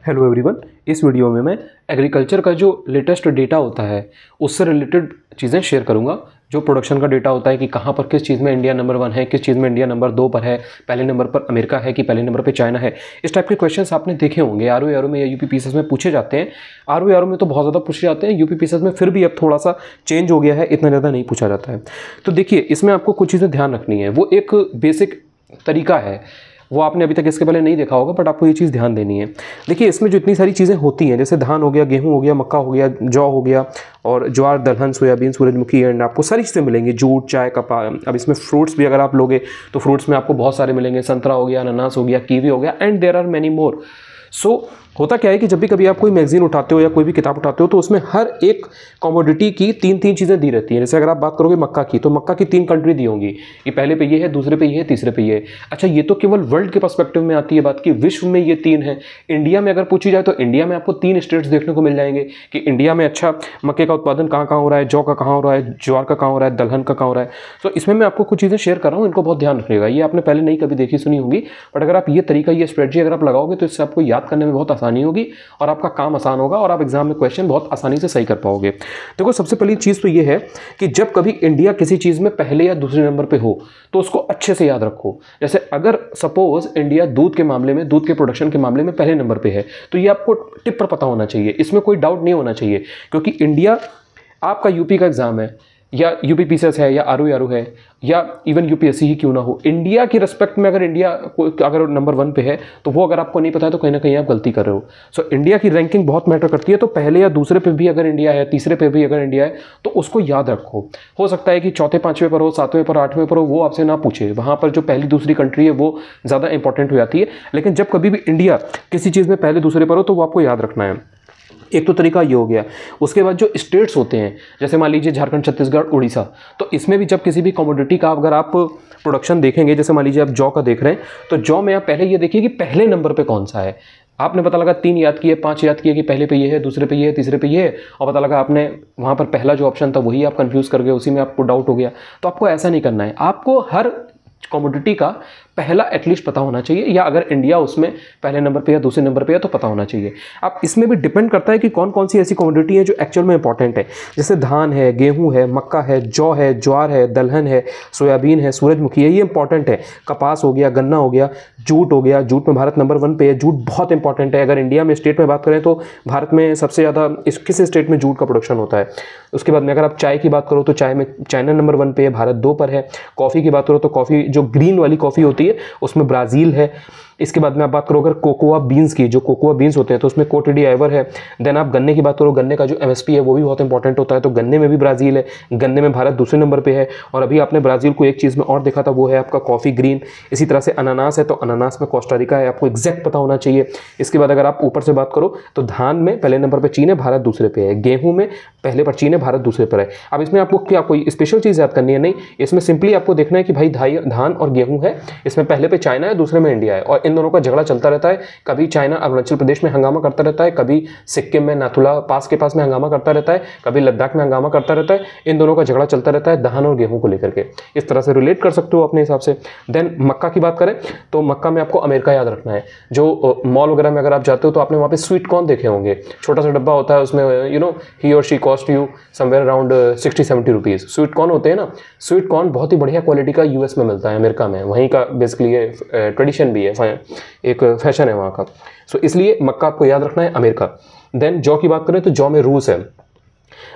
Hello everyone. इस video में मैं एग्रीकल्चर का जो लेटेस्ट डेटा होता है उससे रिलेटेड चीज़ें शेयर करूंगा। जो प्रोडक्शन का डेटा होता है कि कहाँ पर किस चीज़ में इंडिया नंबर 1 है, किस चीज़ में इंडिया नंबर 2 पर है, पहले नंबर पर अमेरिका है कि पहले नंबर पर चाइना है। इस टाइप के क्वेश्चंस आपने देखे होंगे आरओ में या यूपी पीसीएस में पूछे जाते हैं। आरओ में तो बहुत ज़्यादा पूछे जाते हैं, यूपी पीसीएस में फिर भी अब थोड़ा सा चेंज हो गया है, इतना ज़्यादा नहीं पूछा जाता है। तो देखिए, इसमें आपको कुछ चीज़ें ध्यान रखनी है। वो एक बेसिक तरीका है, वो आपने अभी तक इसके पहले नहीं देखा होगा, बट आपको ये चीज़ ध्यान देनी है। देखिए, इसमें जो इतनी सारी चीज़ें होती हैं, जैसे धान हो गया, गेहूं हो गया, मक्का हो गया, जौ हो गया, और ज्वार, दलहन, सोयाबीन, सूरजमुखी, एंड आपको सारी चीज़ें मिलेंगी, जूट, चाय, कपास। अब इसमें फ्रूट्स भी अगर आप लोगे तो फ्रूट्स में आपको बहुत सारे मिलेंगे, संतरा हो गया, अनानास हो गया, कीवी हो गया, and there are many more. So होता क्या है कि जब भी कभी आप कोई मैगजीन उठाते हो या कोई भी किताब उठाते हो तो उसमें हर एक कमोडिटी की तीन तीन चीज़ें दी रहती हैं। जैसे अगर आप बात करोगे मक्का की, तो मक्का की 3 कंट्री दी होंगी, ये पहले पे ये है, दूसरे पे ये है, तीसरे पे ये है। अच्छा, ये तो केवल वर्ल्ड के पर्सपेक्टिव में आती है बात की, विश्व में ये 3 है। इंडिया में अगर पूछी जाए तो इंडिया में आपको 3 स्टेट्स देखने को मिल जाएंगे कि इंडिया में अच्छा मक्के का उत्पादन कहाँ कहाँ हो रहा है, जौ का कहाँ हो रहा है, ज्वार का कहाँ हो रहा है, दलहन का कहाँ हो रहा है। तो इसमें मैं आपको कुछ चीज़ें शेयर कर रहा हूँ, इनको बहुत ध्यान रखिएगा। ये आपने पहले नहीं कभी देखी सुनी होगी, बट अगर आप ये तरीका, ये स्ट्रेटजी अगर आप लगाओगे तो इससे आपको याद करने में बहुत आसानी होगी और आपका काम आसान होगा और आप एग्जाम में क्वेश्चन बहुत आसानी से सही कर पाओगे। देखो, सबसे पहली चीज़ तो ये है कि जब कभी इंडिया किसी चीज़ में पहले या दूसरे नंबर पे हो तो उसको अच्छे से याद रखो। जैसे अगर सपोज इंडिया दूध के मामले में, दूध के प्रोडक्शन के मामले में पहले नंबर पे है, तो ये आपको टिप पर पता होना चाहिए, इसमें कोई डाउट नहीं होना चाहिए। क्योंकि इंडिया, आपका यूपी का एग्जाम है या यूपी पीसीएस है या आरओ है या इवन यूपीएससी ही क्यों ना हो, इंडिया की रिस्पेक्ट में अगर इंडिया अगर नंबर 1 पे है तो वो अगर आपको नहीं पता है तो कहीं ना कहीं आप गलती कर रहे हो। सो इंडिया की रैंकिंग बहुत मैटर करती है। तो पहले या दूसरे पे भी अगर इंडिया है, तीसरे पे भी अगर इंडिया है, तो उसको याद रखो। हो सकता है कि चौथे, 5वें पर हो, 7वें पर, 8वें पर हो, वो आपसे ना पूछे, वहाँ पर जो पहली दूसरी कंट्री है वो ज़्यादा इंपॉर्टेंट हो जाती है। लेकिन जब कभी भी इंडिया किसी चीज़ में पहले दूसरे पर हो तो वो आपको याद रखना है। एक तो तरीका ये हो गया। उसके बाद जो स्टेट्स होते हैं, जैसे मान लीजिए झारखंड, छत्तीसगढ़, उड़ीसा, तो इसमें भी जब किसी भी कमोडिटी का अगर आप प्रोडक्शन देखेंगे, जैसे मान लीजिए आप जौ का देख रहे हैं, तो जौ में आप पहले ये देखिए कि पहले नंबर पे कौन सा है। आपने पता लगा 3 याद किए, 5 याद किए कि पहले पे ये है, दूसरे पे ये है, तीसरे पे ये है, और पता लगा आपने वहाँ पर पहला जो ऑप्शन था वही आप कंफ्यूज कर गए, उसी में आपको डाउट हो गया। तो आपको ऐसा नहीं करना है, आपको हर कमोडिटी का पहला एटलीस्ट पता होना चाहिए, या अगर इंडिया उसमें पहले नंबर पे या दूसरे नंबर पे है तो पता होना चाहिए। अब इसमें भी डिपेंड करता है कि कौन कौन सी ऐसी कमोडिटी है जो एक्चुअल में इंपॉर्टेंट है। जैसे धान है, गेहूं है, मक्का है, जौ है, ज्वार है, दलहन है, सोयाबीन है, सूरजमुखी है, ये इंपॉर्टेंट है। कपास हो गया, गन्ना हो गया, जूट हो गया, जूट में भारत नंबर 1 पे है, जूट बहुत इंपॉर्टेंट है। अगर इंडिया में स्टेट में बात करें तो भारत में सबसे ज़्यादा किस स्टेट में जूट का प्रोडक्शन होता है। उसके बाद में अगर आप चाय की बात करो तो चाय में चाइना नंबर 1 पे है, भारत 2 पर है। कॉफ़ी की बात करो तो कॉफ़ी जो ग्रीन वाली कॉफ़ी होती है उसमें ब्राज़ील है। इसके बाद में आप बात करो अगर कोकोआ बीन्स की, जो कोकोआ बीन्स होते हैं तो उसमें कोट डी आइवर है। देन आप गन्ने की बात करो, गन्ने का जो एमएसपी है वो भी बहुत इंपॉर्टेंट होता है, तो गन्ने में भी ब्राज़ील है। गन्ने में भारत दूसरे नंबर पे है। और अभी आपने ब्राज़ील को एक चीज़ में और देखा था, वो है आपका कॉफ़ी ग्रीन। इसी तरह से अनानास है, तो अनानास में कोस्टा रिका है, आपको एग्जैक्ट पता होना चाहिए। इसके बाद अगर आप ऊपर से बात करो तो धान में पहले नंबर पर चीन है, भारत दूसरे पे है। गेहूँ में पहले पर चीन है, भारत दूसरे पर है। अब इसमें आपको क्या कोई स्पेशल चीज़ याद करनी है? नहीं, इसमें सिंपली आपको देखना है कि भाई धान और गेहूँ है, इसमें पहले पे चाइना है, दूसरे में इंडिया है, और इन दोनों का झगड़ा चलता रहता है। कभी चाइना अरुणाचल प्रदेश में हंगामा करता रहता है, कभी सिक्किम में नाथुला पास के पास में हंगामा करता रहता है, कभी लद्दाख में हंगामा करता रहता है। इन दोनों का झगड़ा चलता रहता है धान और गेहूं को लेकर के। इस तरह से रिलेट कर सकते हो अपने हिसाब से। देन मक्का की बात करें तो मक्का में आपको अमेरिका याद रखना है। जो मॉल वगैरह में अगर आप जाते हो तो आपने वहाँ पे स्वीट कॉर्न देखे होंगे, छोटा सा डब्बा होता है, उसमें ही और she cost you somewhere around 60-70 rupees sweet corn होते हैं ना। स्वीट कॉर्न बहुत ही बढ़िया क्वालिटी का यूएस में मिलता है, अमेरिका में, वहीं का बेसिकली ये ट्रेडिशन भी है, एक फैशन है वहाँ का। सो इसलिए मक्का आपको याद रखना है, अमेरिका। देन जौ की बात करें तो जौ में रूस है।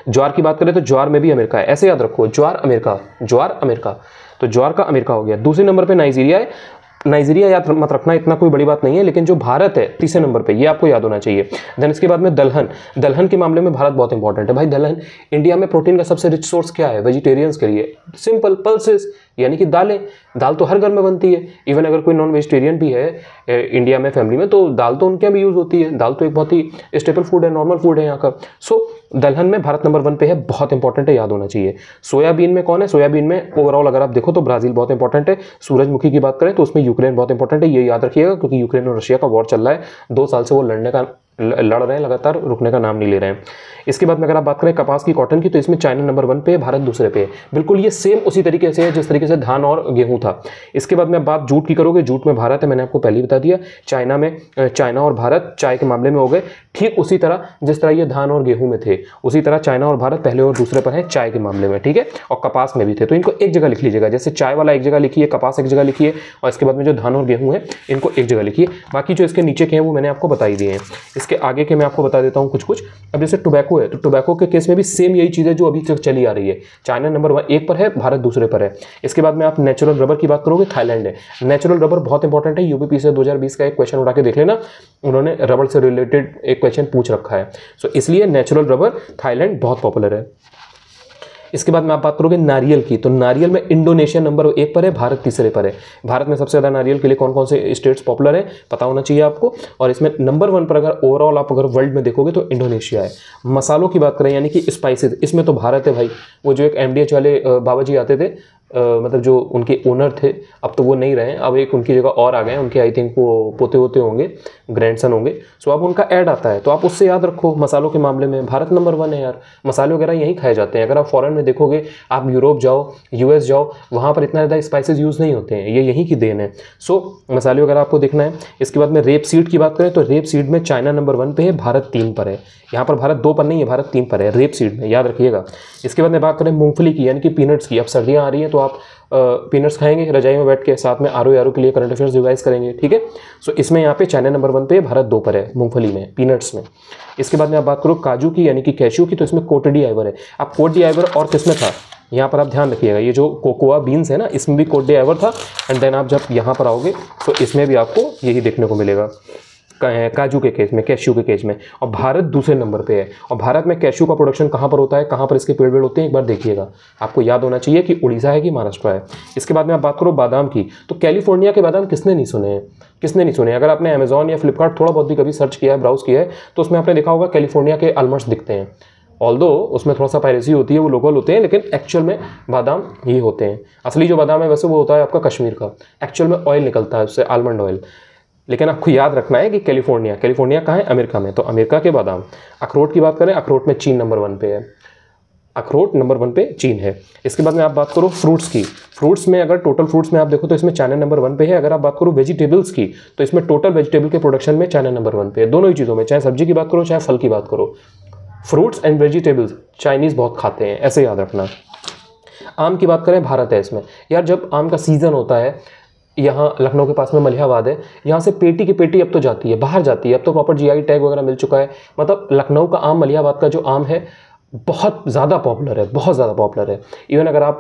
ज्वार की बात करें तो ज्वार में भी अमेरिका है। ऐसे याद रखो, ज्वार अमेरिका, ज्वार अमेरिका, तो ज्वार का अमेरिका हो गया। दूसरे नंबर पे नाइजीरिया है। नाइजीरिया याद मत रखना, इतना कोई बड़ी बात नहीं है, लेकिन जो भारत है तीसरे नंबर पे, ये आपको याद होना चाहिए। देन इसके बाद में दलहन। दलहन के मामले में भारत बहुत इंपॉर्टेंट है भाई। दलहन, इंडिया में प्रोटीन का सबसे रिच सोर्स क्या है वेजिटेरियंस के लिए? सिंपल, पल्सेस, यानी कि दालें। दाल तो हर घर में बनती है। इवन अगर कोई नॉन वेजिटेरियन भी है इंडिया में फैमिली में, तो दाल तो उनके यहाँ भी यूज़ होती है। दाल तो एक बहुत ही स्टेपल फूड है, नॉर्मल फूड है यहाँ का। सो दलहन में भारत नंबर 1 पे है, बहुत इंपॉर्टेंट है, याद होना चाहिए। सोयाबीन में कौन है? सोयाबीन में ओवरऑल अगर आप देखो तो ब्राज़ील बहुत इंपॉर्टेंट है। सूरजमुखी की बात करें तो उसमें यूक्रेन बहुत इंपॉर्टेंट है, ये याद रखिएगा, क्योंकि यूक्रेन और रशिया का वॉर चल रहा है। 2 साल से वो लड़ने का लड़ रहे हैं लगातार, रुकने का नाम नहीं ले रहे हैं। इसके बाद में अगर आप बात करें कपास की, कॉटन की, तो इसमें चाइना नंबर 1 पे है, भारत दूसरे पे है। बिल्कुल ये सेम उसी तरीके से है जिस तरीके से धान और गेहूं था। इसके बाद में आप बात जूट की करोगे, जूट में भारत है, मैंने आपको पहले ही बता दिया। चाइना और भारत चाय के मामले में हो गए। ठीक उसी तरह जिस तरह ये धान और गेहूं में थे, उसी तरह चाइना और भारत पहले और दूसरे पर है चाय के मामले में, ठीक है। और कपास में भी थे, तो इनको एक जगह लिख लीजिएगा। जैसे चाय वाला एक जगह लिखिए, कपास एक जगह लिखिए, और इसके बाद में जो धान और गेहूं है इनको एक जगह लिखिए। बाकी जो इसके नीचे के हैं वो मैंने आपको बता ही दिए हैं। इसके आगे के मैं आपको बता देता हूँ कुछ। अब जैसे टोबैको है, तो टोबैको के केस में भी सेम यही चीज़ है जो अभी तक चली आ रही है। चाइना नंबर 1 पर है, भारत दूसरे पर है। इसके बाद में आप नेचुरल रबर की बात करोगे, थाईलैंड है। नेचुरल रबर बहुत इंपॉर्टेंट है, यूपीपी से 2020 का एक क्वेश्चन उठा के देख लेना, उन्होंने रबर से रिलेटेड एक क्वेश्चन पूछ रखा है। सो इसलिए नेचुरल रबर थाईलैंड बहुत पॉपुलर है। इसके बाद में आप बात करोगे नारियल की, तो नारियल में इंडोनेशिया नंबर 1 पर है, भारत तीसरे पर है। भारत में सबसे ज़्यादा नारियल के लिए कौन कौन से स्टेट्स पॉपुलर है पता होना चाहिए आपको। और इसमें नंबर 1 पर अगर ओवरऑल आप अगर वर्ल्ड में देखोगे तो इंडोनेशिया है। मसालों की बात करें यानी कि स्पाइसेस, इसमें तो भारत है भाई। वो जो एक MDH वाले बाबा जी आते थे, मतलब जो उनके ओनर थे, अब तो वो नहीं रहे, अब एक उनकी जगह और आ गए, उनके आई थिंक वो पोते होते होंगे, ग्रैंडसन होंगे। सो अब उनका ऐड आता है, तो आप उससे याद रखो मसालों के मामले में भारत नंबर 1 है यार। मसाले वगैरह यहीं खाए जाते हैं। अगर आप फॉरेन में देखोगे, आप यूरोप जाओ, US जाओ, वहाँ पर इतना ज़्यादा स्पाइसेस यूज़ नहीं होते हैं, ये यहीं की देन है। सो मसाले वगैरह आपको देखना है। इसके बाद में रेप सीड की बात करें तो रेप सीड में चाइना नंबर 1 पे है, भारत 3 पर है। यहाँ पर भारत 2 पर नहीं है, भारत 3 पर है रेप सीड में, याद रखिएगा। इसके बाद में बात करें मूंगफली की यानी कि पीनट्स की। अब सर्दियाँ आ रही हैं तो आप पीनट्स खाएंगे रजाई में बैठ के, साथ में आरो के लिए करंट अफेयर्स रिवाइज करेंगे, ठीक है। सो इसमें यहाँ पे चाइना नंबर 1 पे, भारत 2 पर है मूंगफली में, पीनट्स में। इसके बाद में आप बात करो काजू की यानी कि कैश्यू की, तो इसमें कोट डी आइवर है। अब कोट डी आइवर और किसमें था यहाँ पर आप ध्यान रखिएगा, ये जो कोकोआ बीन्स है ना, इसमें भी कोट डी आइवर था। एंड देन आप जब यहाँ पर आओगे तो इसमें भी आपको यही देखने को मिलेगा काजू के केस में, कैश्यू के केस में। और भारत दूसरे नंबर पे है। और भारत में कैश्यू का प्रोडक्शन कहाँ पर होता है, कहाँ पर इसके पेड़ होते हैं, एक बार देखिएगा। आपको याद होना चाहिए कि उड़ीसा है कि महाराष्ट्र है। इसके बाद में आप बात करो बादाम की, तो कैलिफोर्निया के बादाम किसने नहीं सुने हैं, किसने नहीं सुने। अगर आपने अमेजॉन या फ्लिपकार्ट थोड़ा बहुत भी कभी सर्च किया है, ब्राउज किया है, तो उसमें आपने देखा होगा कैलिफोर्निया के आलमंड्स दिखते हैं। ऑल्दो उसमें थोड़ा सा पायरेसी होती है, वो लोकल होते हैं, लेकिन एक्चुअल में बादाम ये होते हैं। असली जो बादाम है वैसे वो होता है आपका कश्मीर का, एक्चुअल में ऑयल निकलता है उससे, आलमंड ऑयल। लेकिन आपको याद रखना है कि कैलिफोर्निया कहाँ है, अमेरिका में, तो अमेरिका के बादाम। अखरोट की बात करें, अखरोट में चीन नंबर 1 पे है, अखरोट नंबर 1 पे चीन है। इसके बाद में आप बात करो फ्रूट्स की, फ्रूट्स में अगर टोटल फ्रूट्स में आप देखो तो इसमें चाइना नंबर 1 पे है। अगर आप बात करो वेजिटेबल्स की, तो इसमें टोटल वेजिटेबल के प्रोडक्शन में चाइना नंबर 1 पे है। दोनों ही चीज़ों में, चाहे सब्जी की बात करो चाहे फल की बात करो, फ्रूट्स एंड वेजिटेबल्स चाइनीज़ बहुत खाते हैं, ऐसे याद रखना। आम की बात करें, भारत है इसमें। यार जब आम का सीज़न होता है, यहाँ लखनऊ के पास में मलिहाबाद है, यहाँ से पेटी की पेटी अब तो जाती है, बाहर जाती है, अब तो प्रॉपर GI टैग वगैरह मिल चुका है। मतलब लखनऊ का आम, मलिहाबाद का जो आम है बहुत ज़्यादा पॉपुलर है, बहुत ज़्यादा पॉपुलर है। इवन अगर आप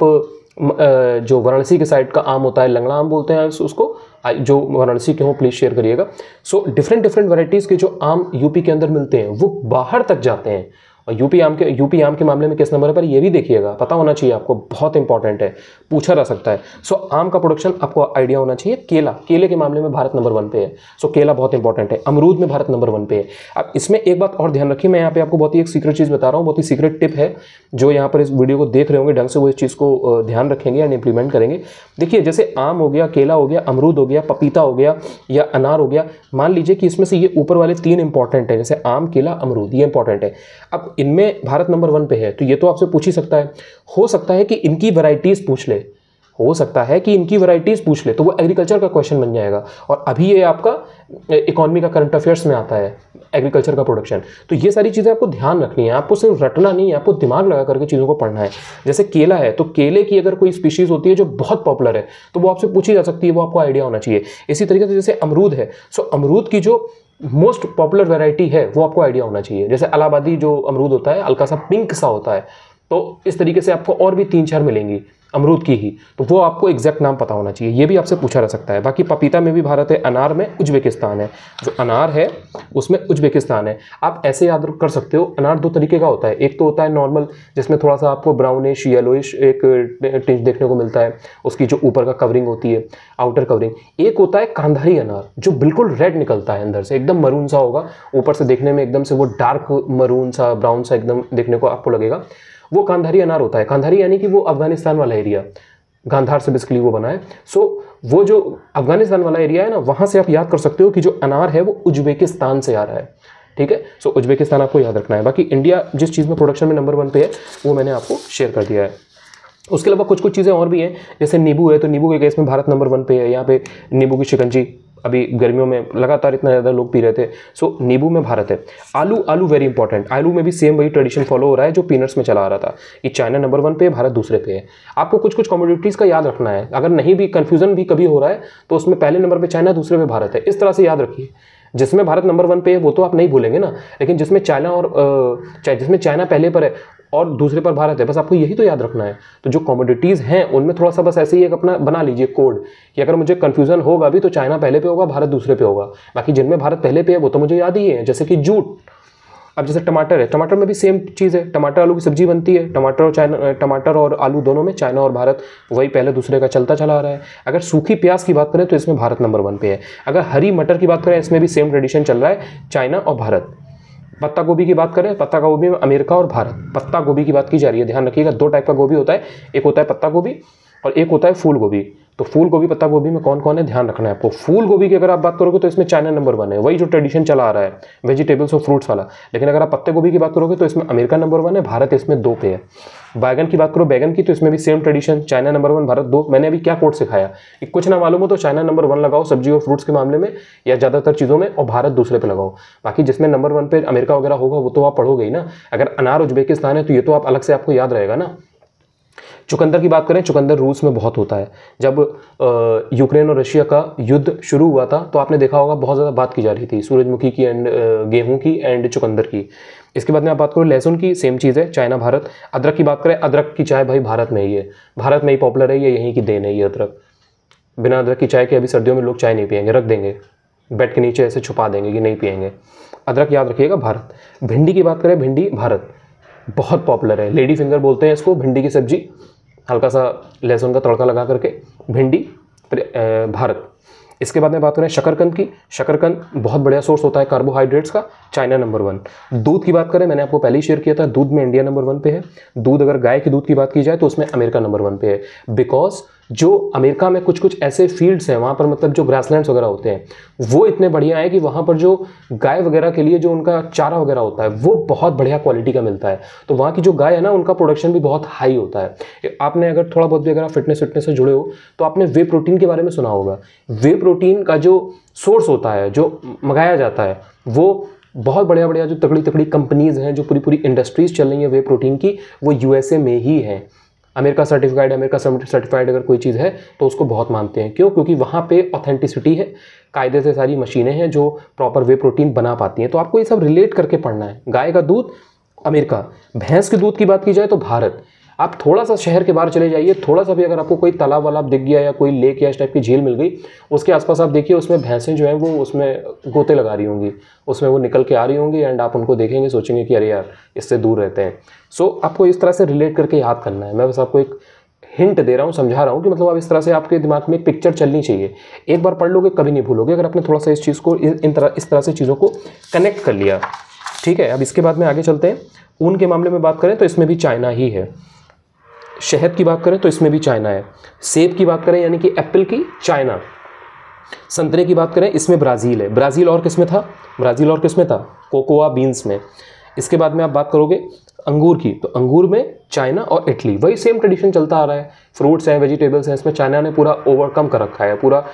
जो वाराणसी के साइड का आम होता है, लंगड़ा आम बोलते हैं उसको, जो वाराणसी के हो प्लीज़ शेयर करिएगा। सो डिफरेंट वैरायटीज़ के जो आम यूपी के अंदर मिलते हैं वो बाहर तक जाते हैं। और यूपी आम के मामले में किस नंबर पर, ये भी देखिएगा, पता होना चाहिए आपको, बहुत इंपॉर्टेंट है, पूछा जा सकता है। सो आम का प्रोडक्शन आपको आइडिया होना चाहिए। केले के मामले में भारत नंबर 1 पे है, सो केला बहुत इंपॉर्टेंट है। अमरूद में भारत नंबर 1 पे है। अब इसमें एक बात और ध्यान रखिए, मैं यहाँ पे आपको बहुत ही एक सीक्रेट चीज़ बता रहा हूँ, बहुत ही सीक्रेट टिप है। जो यहाँ पर इस वीडियो को देख रहे होंगे ढंग से वो इस चीज़ को ध्यान रखेंगे एंड इंप्लीमेंट करेंगे। देखिए जैसे आम हो गया, केला हो गया, अमरूद हो गया, पपीता हो गया या अनार हो गया, मान लीजिए कि इसमें से ये ऊपर वाले 3 इंपॉर्टेंट है, जैसे आम, केला, अमरूद, ये इंपॉर्टेंट है। अब इनमें भारत नंबर 1 पे है, तो ये तो आपसे पूछ ही सकता है। हो सकता है कि इनकी वैरायटीज पूछ ले, हो सकता है कि इनकी वैरायटीज पूछ ले, तो वो एग्रीकल्चर का क्वेश्चन बन जाएगा। और अभी ये आपका इकोनॉमी का करंट अफेयर्स में आता है, एग्रीकल्चर का प्रोडक्शन। तो ये सारी चीज़ें आपको ध्यान रखनी है, आपको सिर्फ रटना नहीं है, आपको दिमाग लगा करके चीज़ों को पढ़ना है। जैसे केला है, तो केले की अगर कोई स्पीशीज़ होती है जो बहुत पॉपुलर है, तो वो आपसे पूछी जा सकती है, वो आपको आइडिया होना चाहिए। इसी तरीके से जैसे अमरूद है, सो अमरूद की जो मोस्ट पॉपुलर वैरायटी है वो आपको आइडिया होना चाहिए। जैसे इलाहाबादी जो अमरूद होता है, हल्का सा पिंक सा होता है, तो इस तरीके से आपको और भी 3-4 मिलेंगी अमरूद की ही, तो वो आपको एग्जैक्ट नाम पता होना चाहिए। ये भी आपसे पूछा जा सकता है। बाकी पपीता में भी भारत है, अनार में उज्बेकिस्तान है, जो अनार है उसमें उज्बेकिस्तान है। आप ऐसे याद कर सकते हो, अनार 2 तरीके का होता है। एक तो होता है नॉर्मल, जिसमें थोड़ा सा आपको ब्राउनिश येलोइश एक टिंच देखने को मिलता है, उसकी जो ऊपर का कवरिंग होती है, आउटर कवरिंग। एक होता है कांधारी अनार, जो बिल्कुल रेड निकलता है, अंदर से एकदम मरून सा होगा, ऊपर से देखने में एकदम से वो डार्क मरून सा, ब्राउन सा एकदम देखने को आपको लगेगा, वो कांधारी अनार होता है। कांधारी यानी कि वो अफगानिस्तान वाला एरिया, गांधार से बेसिकली वो बना है। सो वो जो अफगानिस्तान वाला एरिया है ना, वहाँ से आप याद कर सकते हो कि जो अनार है वो उज्बेकिस्तान से आ रहा है, ठीक है। सो उज्बेकिस्तान आपको याद रखना है। बाकी इंडिया जिस चीज़ में प्रोडक्शन में नंबर 1 पे है वो मैंने आपको शेयर कर दिया है। उसके अलावा कुछ कुछ चीज़ें और भी हैं, जैसे नींबू है, तो नींबू के केस में भारत नंबर 1 पे है। यहाँ पे नींबू की शिकंजी अभी गर्मियों में लगातार इतना ज़्यादा लोग पी रहे थे, सो नींबू में भारत है। आलू वेरी इंपॉर्टेंट, आलू में भी सेम वही ट्रेडिशन फॉलो हो रहा है जो पीनट्स में चला आ रहा था कि चाइना नंबर 1 पे है, भारत दूसरे पे है। आपको कुछ कुछ कमोडिटीज़ का याद रखना है, अगर नहीं भी कन्फ्यूजन भी कभी हो रहा है तो उसमें पहले नंबर पर चाइना, दूसरे पे भारत है, इस तरह से याद रखिए। जिसमें भारत नंबर 1 पे है वो तो आप नहीं भूलेंगे ना, लेकिन जिसमें चाइना पहले पर है और दूसरे पर भारत है, बस आपको यही तो याद रखना है। तो जो कमोडिटीज़ हैं उनमें थोड़ा सा बस ऐसे ही एक अपना बना लीजिए कोड कि अगर मुझे कन्फ्यूजन होगा भी तो चाइना पहले पे होगा, भारत दूसरे पे होगा। बाकी जिनमें भारत पहले पे है वो तो मुझे याद ही है, जैसे कि जूट। अब जैसे टमाटर है, टमाटर में भी सेम चीज़ है, टमाटर आलू की सब्जी बनती है, टमाटर और आलू दोनों में चाइना और भारत वही पहले दूसरे का चलता चला आ रहा है। अगर सूखी प्याज की बात करें तो इसमें भारत नंबर 1 पे है। अगर हरी मटर की बात करें इसमें भी सेम ट्रेडिशन चल रहा है, चाइना और भारत। पत्ता गोभी की बात करें, पत्ता गोभी में अमेरिका और भारत। पत्ता गोभी की बात की जा रही है, ध्यान रखिएगा 2 टाइप का गोभी होता है, एक होता है पत्ता गोभी और एक होता है फूल गोभी। तो फूल गोभी पत्ता गोभी में कौन कौन है ध्यान रखना है आपको। फूल गोभी की अगर आप बात करोगे तो इसमें चाइना नंबर 1 है, वही जो ट्रेडिशन चला आ रहा है वेजिटेबल्स और फ्रूट्स वाला। लेकिन अगर आप पत्ते गोभी की बात करोगे तो इसमें अमेरिका नंबर 1 है, भारत इसमें 2 पे है। बैगन की बात करो, बैगन की, तो इसमें भी same tradition, China number 1 Bharat 2। मैंने अभी क्या कोड सिखाया कि कुछ ना मालूम हो तो चाइना नंबर 1 लगाओ सब्जी और फ्रूट्स के मामले में या ज़्यादातर चीज़ों में, और भारत दूसरे पे लगाओ। बाकी जिसमें नंबर 1 पे अमेरिका वगैरह होगा वो तो आप पढ़ोगे ही ना। अगर अनार उज्बेकिस्तान है तो ये तो आप अलग से आपको याद रहेगा ना। चुकंदर की बात करें, चुकंदर रूस में बहुत होता है। जब यूक्रेन और रशिया का युद्ध शुरू हुआ था तो आपने देखा होगा बहुत ज़्यादा बात की जा रही थी सूरजमुखी की एंड गेहूं की एंड चुकंदर की। इसके बाद में आप बात करो लहसुन की, सेम चीज़ है, चाइना भारत। अदरक की बात करें, अदरक की चाय भाई भारत में ही है, भारत में ही पॉपुलर है, ये यहीं की देन है ये अदरक। बिना अदरक की चाय के अभी सर्दियों में लोग चाय नहीं पियेंगे, रख देंगे बेड के नीचे ऐसे छुपा देंगे कि नहीं पियेंगे। अदरक याद रखिएगा भारत। भिंडी की बात करें, भिंडी भारत बहुत पॉपुलर है, लेडी फिंगर बोलते हैं इसको, भिंडी की सब्जी, हल्का सा लहसुन का तड़का लगा करके, भिंडी भारत। इसके बाद में बात करें शकरकंद की, शकरकंद बहुत बढ़िया सोर्स होता है कार्बोहाइड्रेट्स का, चाइना नंबर 1। दूध की बात करें, मैंने आपको पहले ही शेयर किया था, दूध में इंडिया नंबर 1 पे है। दूध अगर गाय के दूध की बात की जाए तो उसमें अमेरिका नंबर 1 पे है, बिकॉज जो अमेरिका में कुछ कुछ ऐसे फील्ड्स हैं वहाँ पर, मतलब जो ग्रासलैंड्स वगैरह होते हैं वो इतने बढ़िया है कि वहाँ पर जो गाय वगैरह के लिए जो उनका चारा वगैरह होता है वो बहुत बढ़िया क्वालिटी का मिलता है। तो वहाँ की जो गाय है ना उनका प्रोडक्शन भी बहुत हाई होता है। आपने अगर थोड़ा बहुत भी अगर आप फिटनेस से जुड़े हो तो आपने वे प्रोटीन के बारे में सुना होगा। वे प्रोटीन का जो सोर्स होता है, जो मंगाया जाता है, वो बहुत बढ़िया बढ़िया जो तगड़ी तगड़ी कंपनीज़ हैं, जो पूरी पूरी इंडस्ट्रीज़ चल रही हैं वे प्रोटीन की, वो यूएसए में ही है। अमेरिका सर्टिफाइड अगर कोई चीज़ है तो उसको बहुत मानते हैं। क्यों? क्योंकि वहाँ पे ऑथेंटिसिटी है, कायदे से सारी मशीनें हैं जो प्रॉपर वे प्रोटीन बना पाती हैं। तो आपको ये सब रिलेट करके पढ़ना है। गाय का दूध अमेरिका, भैंस के दूध की बात की जाए तो भारत। आप थोड़ा सा शहर के बाहर चले जाइए, थोड़ा सा भी अगर आपको कोई तालाब वालाब दिख गया या कोई लेक या इस टाइप की झील मिल गई, उसके आसपास आप देखिए उसमें भैंसें जो हैं वो उसमें गोते लगा रही होंगी, उसमें वो निकल के आ रही होंगी एंड आप उनको देखेंगे, सोचेंगे कि अरे यार इससे दूर रहते हैं। सो आपको इस तरह से रिलेट करके याद करना है। मैं बस आपको एक हिंट दे रहा हूँ, समझा रहा हूँ कि मतलब आप इस तरह से आपके दिमाग में एक पिक्चर चलनी चाहिए। एक बार पढ़ लोगे कभी नहीं भूलोगे अगर आपने थोड़ा सा इस चीज़ को इस तरह से चीज़ों को कनेक्ट कर लिया। ठीक है, अब इसके बाद में आगे चलते हैं। ऊन के मामले में बात करें तो इसमें भी चाइना ही है। शहद की बात करें तो इसमें भी चाइना है। सेब की बात करें यानी कि एप्पल की, चाइना। संतरे की बात करें इसमें ब्राज़ील है। ब्राज़ील और किस में था? ब्राज़ील और किस में था? कोकोआ बीन्स में। इसके बाद में आप बात करोगे अंगूर की, तो अंगूर में चाइना और इटली, वही सेम ट्रेडिशन चलता आ रहा है। फ्रूट्स हैं, वेजिटेबल्स हैं, इसमें चाइना ने पूरा ओवरकम कर रखा है, पूरा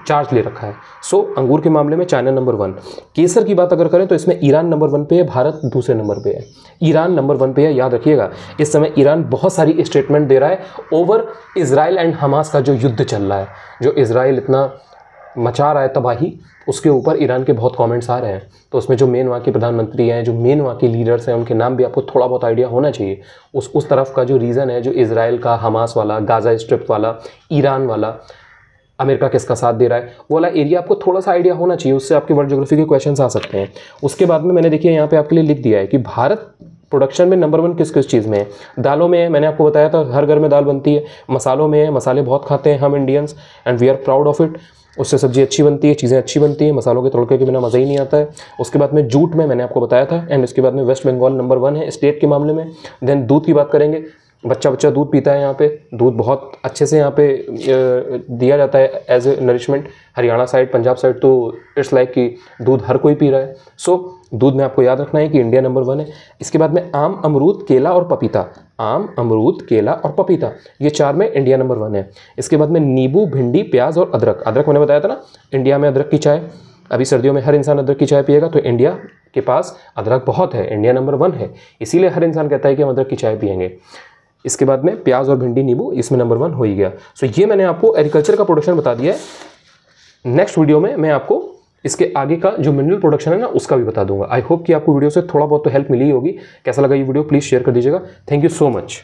चार्ज ले रखा है। सो अंगूर के मामले में चाइना नंबर 1। केसर की बात अगर करें तो इसमें ईरान नंबर 1 पे है, भारत दूसरे नंबर पे है। ईरान नंबर 1 पे है, याद रखिएगा। इस समय ईरान बहुत सारी स्टेटमेंट दे रहा है ओवर इजराइल एंड हमास का जो युद्ध चल रहा है, जो इजराइल इतना मचा रहा है तबाही, उसके ऊपर ईरान के बहुत कमेंट्स आ रहे हैं। तो उसमें जो मेन वहाँ के प्रधानमंत्री हैं, जो मेन वहाँ के लीडर्स हैं, उनके नाम भी आपको थोड़ा बहुत आइडिया होना चाहिए। उस तरफ का जो रीज़न है, जो इजराइल का, हमास वाला, गाज़ा स्ट्रिप वाला, ईरान वाला, अमेरिका किसका साथ दे रहा है, वो वाला एरिया आपको थोड़ा सा आइडिया होना चाहिए। उससे आपके वर्ल्ड ज्योग्राफी के क्वेश्चंस आ सकते हैं। उसके बाद में मैंने देखिए यहाँ पे आपके लिए लिख दिया है कि भारत प्रोडक्शन में नंबर 1 किस किस चीज़ में है। दालों में है, मैंने आपको बताया था हर घर में दाल बनती है। मसालों में है, मसाले बहुत खाते हैं हम Indians and we are proud of it. उससे सब्जी अच्छी बनती है, चीज़ें अच्छी बनती हैं, मसालों के तड़के के बिना मज़ा ही नहीं आता है। उसके बाद में जूट में मैंने आपको बताया था। एंड इसके बाद में वेस्ट बंगाल नंबर 1 है स्टेट के मामले में। देन दूध की बात करेंगे, बच्चा बच्चा दूध पीता है यहाँ पे, दूध बहुत अच्छे से यहाँ पे दिया जाता है as a nourishment. Haryana side, Punjab side तो इट्स लाइक कि दूध हर कोई पी रहा है। सो दूध में आपको याद रखना है कि इंडिया नंबर 1 है। इसके बाद में आम, अमरूद, केला और पपीता, आम, अमरूद, केला और पपीता, ये 4 में इंडिया नंबर 1 है। इसके बाद में नींबू, भिंडी, प्याज और अदरक। अदरक मैंने बताया था ना, इंडिया में अदरक की चाय, अभी सर्दियों में हर इंसान अदरक की चाय पिएगा, तो इंडिया के पास अदरक बहुत है, इंडिया नंबर 1 है, इसीलिए हर इंसान कहता है कि हम अदरक की चाय पिएंगे। इसके बाद में प्याज और भिंडी, नींबू, इसमें नंबर 1 हो ही गया। सो ये मैंने आपको एग्रीकल्चर का प्रोडक्शन बता दिया है। नेक्स्ट वीडियो में मैं आपको इसके आगे का जो मिनरल प्रोडक्शन है ना, उसका भी बता दूंगा। आई होप कि आपको वीडियो से थोड़ा बहुत तो हेल्प मिली होगी। कैसा लगा ये वीडियो, प्लीज़ शेयर कर दीजिएगा। Thank you so much.